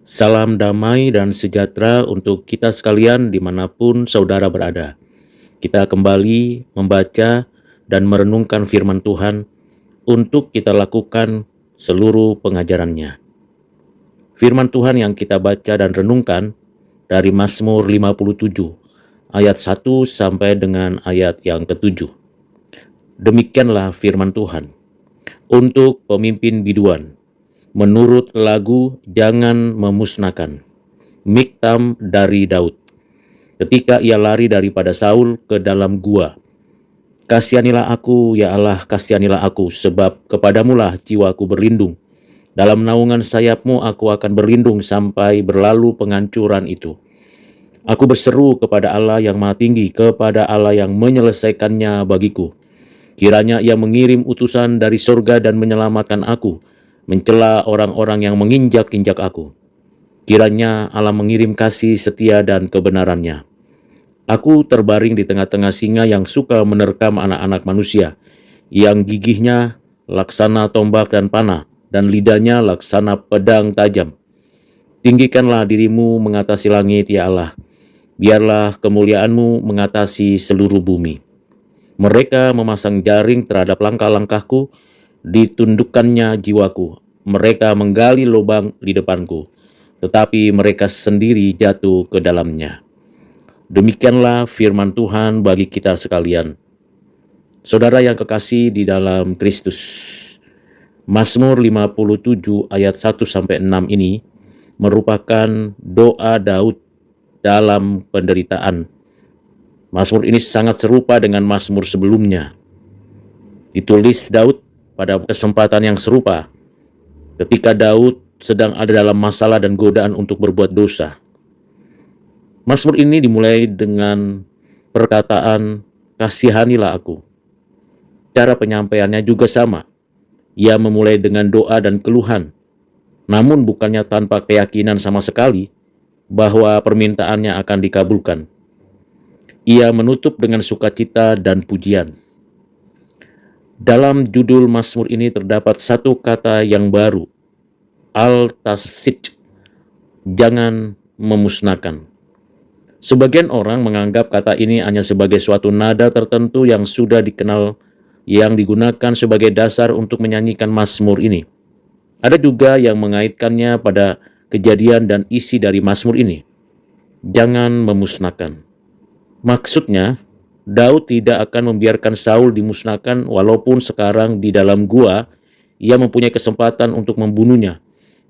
Salam damai dan sejahtera untuk kita sekalian dimanapun saudara berada. Kita kembali membaca dan merenungkan firman Tuhan untuk kita lakukan seluruh pengajarannya. Firman Tuhan yang kita baca dan renungkan dari Mazmur 57 ayat 1 sampai dengan ayat yang ke-7. Demikianlah firman Tuhan. Untuk pemimpin biduan, menurut lagu Jangan Memusnahkan, Miktam dari Daud. Ketika ia lari daripada Saul ke dalam gua, kasihanilah aku, ya Allah, kasihanilah aku, sebab kepadamulah jiwaku berlindung. Dalam naungan sayapmu aku akan berlindung sampai berlalu penghancuran itu. Aku berseru kepada Allah yang Maha Tinggi, kepada Allah yang menyelesaikannya bagiku. Kiranya ia mengirim utusan dari surga dan menyelamatkan aku, mencela orang-orang yang menginjak-injak aku. Kiranya Allah mengirim kasih setia dan kebenarannya. Aku terbaring di tengah-tengah singa yang suka menerkam anak-anak manusia, yang gigihnya laksana tombak dan panah, dan lidahnya laksana pedang tajam. Tinggikanlah dirimu mengatasi langit, ya Allah. Biarlah kemuliaanmu mengatasi seluruh bumi. Mereka memasang jaring terhadap langkah-langkahku, ditundukkannya jiwaku. Mereka menggali lubang di depanku, tetapi mereka sendiri jatuh ke dalamnya. Demikianlah firman Tuhan bagi kita sekalian. Saudara yang kekasih di dalam Kristus, Mazmur 57 ayat 1 sampai 6 ini merupakan doa Daud dalam penderitaan. Mazmur ini sangat serupa dengan Mazmur sebelumnya. Ditulis Daud pada kesempatan yang serupa ketika Daud sedang ada dalam masalah dan godaan untuk berbuat dosa. Mazmur ini dimulai dengan perkataan kasihanilah aku. Cara penyampaiannya juga sama. Ia memulai dengan doa dan keluhan, namun bukannya tanpa keyakinan sama sekali bahwa permintaannya akan dikabulkan. Ia menutup dengan sukacita dan pujian. Dalam judul Mazmur ini terdapat satu kata yang baru, al-tasid, jangan memusnahkan. Sebagian orang menganggap kata ini hanya sebagai suatu nada tertentu yang sudah dikenal, yang digunakan sebagai dasar untuk menyanyikan Mazmur ini. Ada juga yang mengaitkannya pada kejadian dan isi dari Mazmur ini. Jangan memusnahkan. Maksudnya, Daud tidak akan membiarkan Saul dimusnahkan walaupun sekarang di dalam gua ia mempunyai kesempatan untuk membunuhnya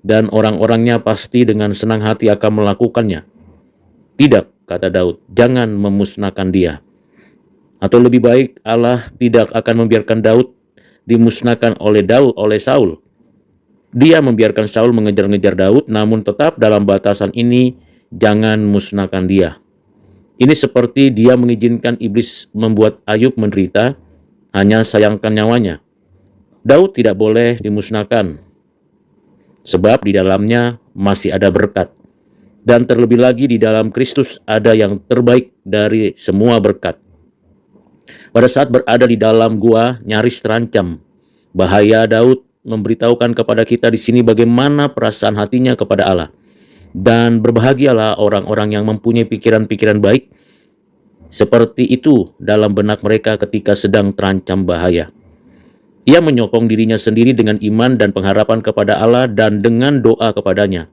dan orang-orangnya pasti dengan senang hati akan melakukannya. Tidak, kata Daud, jangan memusnahkan dia. Atau lebih baik Allah tidak akan membiarkan Daud dimusnahkan oleh Saul. Dia membiarkan Saul mengejar-ngejar Daud, namun tetap dalam batasan ini jangan musnahkan dia. Ini seperti dia mengizinkan iblis membuat Ayub menderita, hanya sayangkan nyawanya. Daud tidak boleh dimusnahkan, sebab di dalamnya masih ada berkat. Dan terlebih lagi di dalam Kristus ada yang terbaik dari semua berkat. Pada saat berada di dalam gua nyaris terancam, bahaya Daud memberitahukan kepada kita di sini bagaimana perasaan hatinya kepada Allah. Dan berbahagialah orang-orang yang mempunyai pikiran-pikiran baik seperti itu dalam benak mereka ketika sedang terancam bahaya. Ia menyokong dirinya sendiri dengan iman dan pengharapan kepada Allah dan dengan doa kepadanya.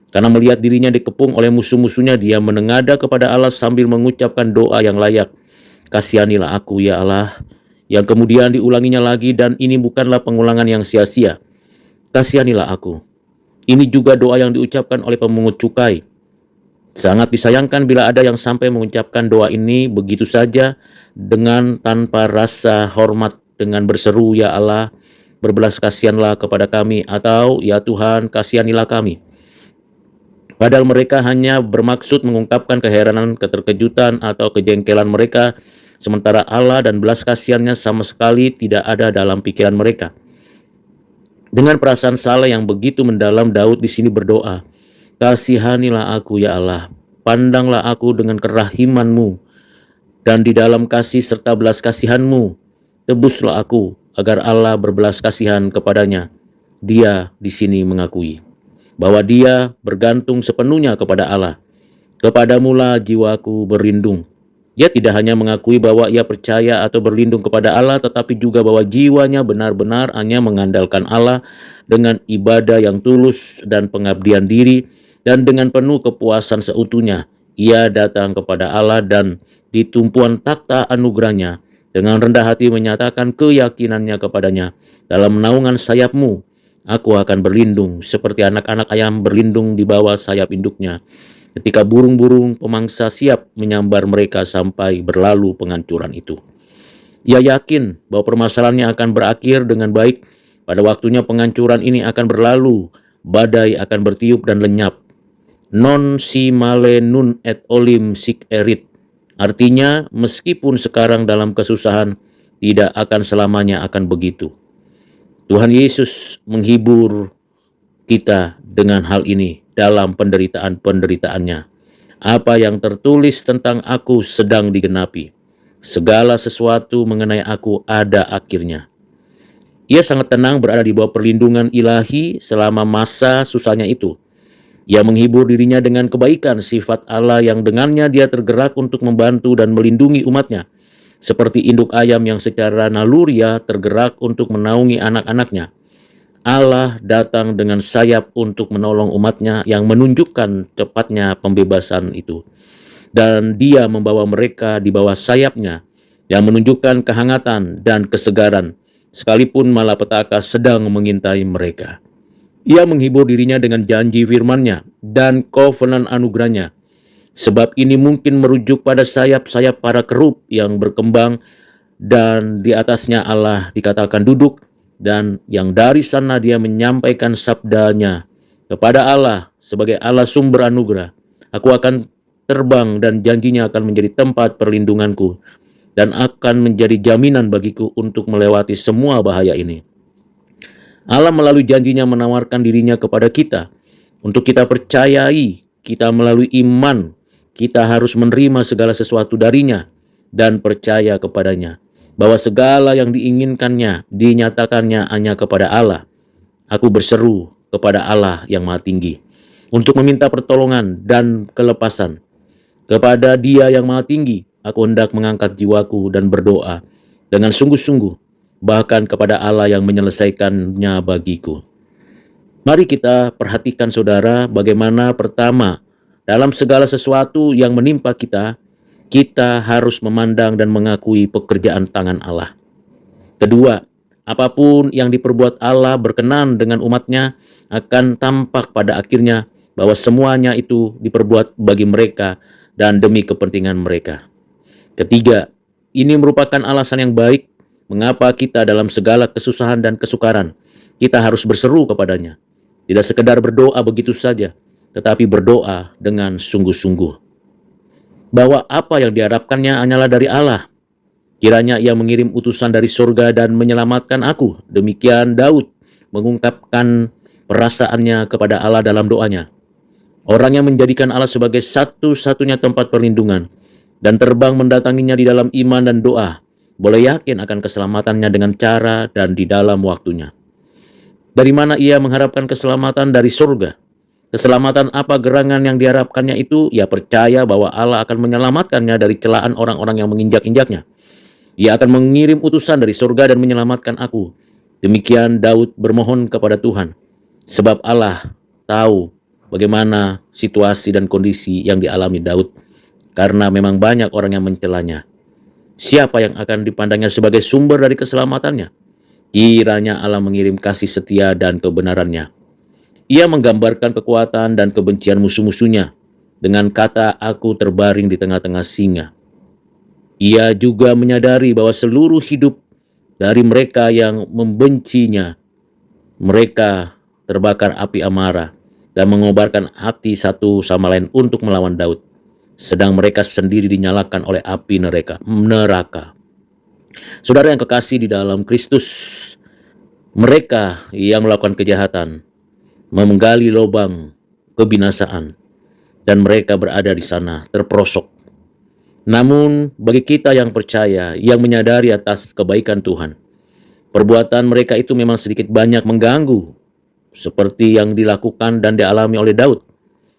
Karena melihat dirinya dikepung oleh musuh-musuhnya, dia menengadah kepada Allah sambil mengucapkan doa yang layak. Kasihanilah aku, ya Allah. Yang kemudian diulanginya lagi, dan ini bukanlah pengulangan yang sia-sia. Kasihanilah aku. Ini juga doa yang diucapkan oleh pemungut cukai. Sangat disayangkan bila ada yang sampai mengucapkan doa ini begitu saja dengan tanpa rasa hormat, dengan berseru, ya Allah, berbelas kasihanlah kepada kami, atau ya Tuhan, kasihanilah kami. Padahal mereka hanya bermaksud mengungkapkan keheranan, keterkejutan, atau kejengkelan mereka, sementara Allah dan belas kasihannya sama sekali tidak ada dalam pikiran mereka. Dengan perasaan salah yang begitu mendalam, Daud di sini berdoa, kasihanilah aku, ya Allah, pandanglah aku dengan kerahiman-Mu, dan di dalam kasih serta belas kasihan-Mu, tebuslah aku, agar Allah berbelas kasihan kepadanya. Dia di sini mengakui. bahwa dia bergantung sepenuhnya kepada Allah. Kepadamulah jiwaku berlindung. Ia tidak hanya mengakui bahwa ia percaya atau berlindung kepada Allah, tetapi juga bahwa jiwanya benar-benar hanya mengandalkan Allah dengan ibadah yang tulus dan pengabdian diri, dan dengan penuh kepuasan seutuhnya. Ia datang kepada Allah dan di tumpuan takhta anugerahnya dengan rendah hati menyatakan keyakinannya kepadanya. Dalam naungan sayapmu, aku akan berlindung seperti anak-anak ayam berlindung di bawah sayap induknya. Ketika burung-burung pemangsa siap menyambar mereka sampai berlalu penghancuran itu. Ia yakin bahwa permasalahannya akan berakhir dengan baik. Pada waktunya penghancuran ini akan berlalu, badai akan bertiup dan lenyap. Non si male nun et olim sic erit. Artinya, meskipun sekarang dalam kesusahan, tidak akan selamanya akan begitu. Tuhan Yesus menghibur kita dengan hal ini dalam penderitaan-penderitaannya. Apa yang tertulis tentang aku sedang digenapi. Segala sesuatu mengenai aku ada akhirnya. Ia sangat tenang berada di bawah perlindungan ilahi selama masa susahnya itu. Ia menghibur dirinya dengan kebaikan sifat Allah yang dengannya dia tergerak untuk membantu dan melindungi umatnya. Seperti induk ayam yang secara naluriah tergerak untuk menaungi anak-anaknya. Allah datang dengan sayap untuk menolong umatnya yang menunjukkan cepatnya pembebasan itu. Dan dia membawa mereka di bawah sayapnya yang menunjukkan kehangatan dan kesegaran, sekalipun malapetaka sedang mengintai mereka. Ia menghibur dirinya dengan janji firman-Nya dan covenant anugerahnya. Sebab ini mungkin merujuk pada sayap-sayap para kerub yang berkembang dan di atasnya Allah dikatakan duduk, dan yang dari sana dia menyampaikan sabdanya kepada Allah sebagai Allah sumber anugerah. Aku akan terbang dan janjinya akan menjadi tempat perlindunganku dan akan menjadi jaminan bagiku untuk melewati semua bahaya ini. Allah melalui janjinya menawarkan dirinya kepada kita untuk kita percayai, kita melalui iman, kita harus menerima segala sesuatu darinya dan percaya kepadanya. Bahwa segala yang diinginkannya, dinyatakannya hanya kepada Allah. Aku berseru kepada Allah yang Maha Tinggi untuk meminta pertolongan dan kelepasan. Kepada Dia yang Maha Tinggi, aku hendak mengangkat jiwaku dan berdoa dengan sungguh-sungguh, bahkan kepada Allah yang menyelesaikannya bagiku. Mari kita perhatikan saudara, bagaimana pertama, dalam segala sesuatu yang menimpa kita harus memandang dan mengakui pekerjaan tangan Allah. Kedua, apapun yang diperbuat Allah berkenan dengan umatnya akan tampak pada akhirnya bahwa semuanya itu diperbuat bagi mereka dan demi kepentingan mereka. Ketiga, ini merupakan alasan yang baik mengapa kita dalam segala kesusahan dan kesukaran, kita harus berseru kepadanya. Tidak sekedar berdoa begitu saja, tetapi berdoa dengan sungguh-sungguh. Bahwa apa yang diharapkannya hanyalah dari Allah. Kiranya ia mengirim utusan dari surga dan menyelamatkan aku. Demikian Daud mengungkapkan perasaannya kepada Allah dalam doanya. Orang yang menjadikan Allah sebagai satu-satunya tempat perlindungan dan terbang mendatanginya di dalam iman dan doa, boleh yakin akan keselamatannya dengan cara dan di dalam waktunya. Dari mana ia mengharapkan keselamatan? Dari surga. Keselamatan apa gerangan yang diharapkannya itu? Ia percaya bahwa Allah akan menyelamatkannya dari celaan orang-orang yang menginjak-injaknya. Ia akan mengirim utusan dari surga dan menyelamatkan aku. Demikian Daud bermohon kepada Tuhan. Sebab Allah tahu bagaimana situasi dan kondisi yang dialami Daud. Karena memang banyak orang yang mencelanya. Siapa yang akan dipandangnya sebagai sumber dari keselamatannya? Kiranya Allah mengirim kasih setia dan kebenarannya. Ia menggambarkan kekuatan dan kebencian musuh-musuhnya dengan kata aku terbaring di tengah-tengah singa. Ia juga menyadari bahwa seluruh hidup dari mereka yang membencinya, mereka terbakar api amarah dan mengobarkan hati satu sama lain untuk melawan Daud. Sedang mereka sendiri dinyalakan oleh api neraka. Saudara yang kekasih di dalam Kristus, mereka yang melakukan kejahatan menggali lubang kebinasaan dan mereka berada di sana terperosok. Namun bagi kita yang percaya, yang menyadari atas kebaikan Tuhan, perbuatan mereka itu memang sedikit banyak mengganggu seperti yang dilakukan dan dialami oleh Daud.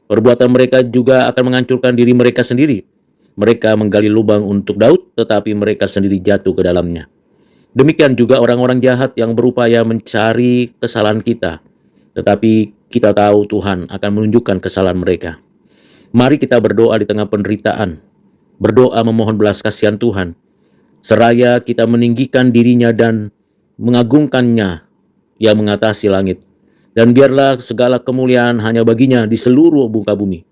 Perbuatan mereka juga akan menghancurkan diri mereka sendiri. Mereka menggali lubang untuk Daud, tetapi mereka sendiri jatuh ke dalamnya. Demikian juga orang-orang jahat yang berupaya mencari kesalahan kita, tetapi kita tahu Tuhan akan menunjukkan kesalahan mereka. Mari kita berdoa di tengah penderitaan, berdoa memohon belas kasihan Tuhan, seraya kita meninggikan dirinya dan mengagungkannya yang mengatasi langit. Dan biarlah segala kemuliaan hanya baginya di seluruh muka bumi.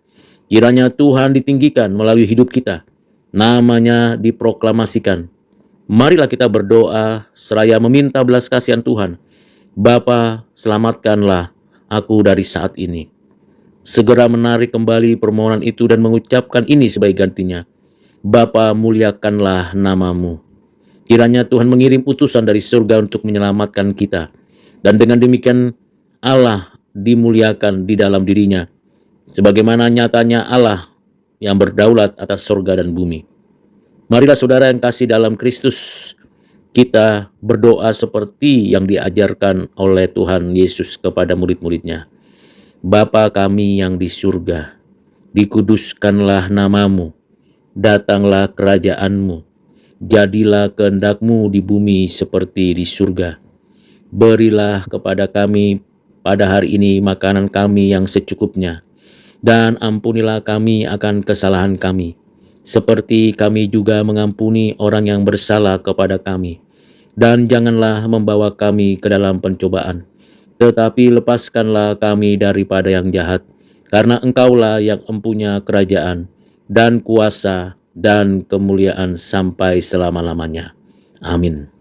Kiranya Tuhan ditinggikan melalui hidup kita, namanya diproklamasikan. Marilah kita berdoa seraya meminta belas kasihan Tuhan. Bapa, selamatkanlah aku dari saat ini. Segera menarik kembali permohonan itu dan mengucapkan ini sebagai gantinya. Bapa, muliakanlah namamu. Kiranya Tuhan mengirim utusan dari surga untuk menyelamatkan kita. Dan dengan demikian Allah dimuliakan di dalam dirinya, sebagaimana nyatanya Allah yang berdaulat atas surga dan bumi. Marilah saudara yang kasih dalam Kristus, kita berdoa seperti yang diajarkan oleh Tuhan Yesus kepada murid-muridnya. Bapa kami yang di surga, dikuduskanlah namamu, datanglah kerajaanmu, jadilah kehendak-Mu di bumi seperti di surga. Berilah kepada kami pada hari ini makanan kami yang secukupnya, dan ampunilah kami akan kesalahan kami, seperti kami juga mengampuni orang yang bersalah kepada kami. Dan janganlah membawa kami ke dalam pencobaan, tetapi lepaskanlah kami daripada yang jahat, karena Engkaulah yang empunya kerajaan, dan kuasa, dan kemuliaan sampai selama-lamanya. Amin.